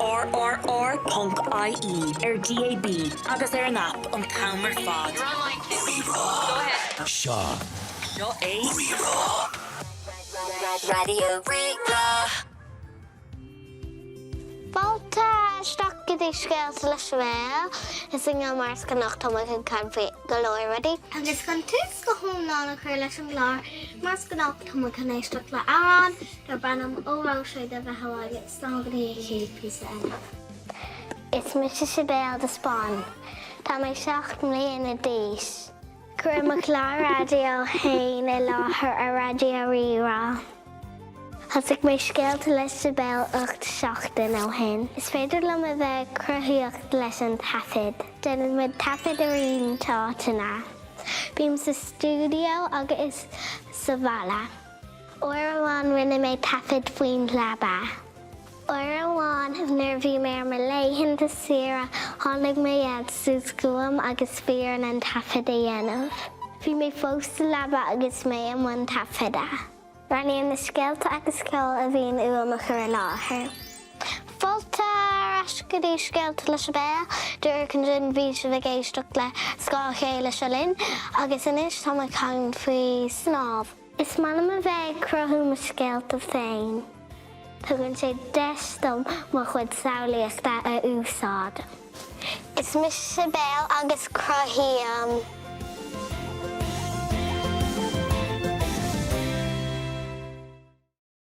rrr.ie DAB agus an app an camera fad. You're online too. Go ahead. Shaw. No é. Radio Rira. Volta stockgedi scales la Sibéal is in your mars ganach tama can canfi galore ready. Agus gan tis go home ná chuir leis an glár, mas ganach tama can éisteach le aran, dar banam órá sé de bheit hawaii stágadí chéad písa enna. It's Mr. Sibéal de Spáinn. Tá mé 7 mbliana díos. Cuir mo clár radio hain I láthair a radio Rira. Hasig mé scéalta leis Sibéal 8 seachtain ó hain. Is féidir le a bheith cruthaíocht leis an tafid. Déanann muid tafid a rion tátainna. Bhím sa stúdio agus is sa bhalla. Uair amháin rinne mé tafid faoin leaba. Uair amháin nuair bhí mé ar léithinte sira tháinig mé iad sús guam agus fíor an tafid a dhéanamh. Bhí mé fós sa leaba agus mé am an tafida. Ranníon na scéalta agus ceol a bhíon uam a chur láthair. Fáilte ascadí scéalta le Sibéal, dúir chun sin bhí se bheith géisteach le scáil chéile se linn, agus inis tá me can faoi snáb. Is manam a bheith cruthú mo scéalta féin. Tugann sé deistom mo chud saolaíochta a úsáid. Is mis Sibéal agus Cruthaím.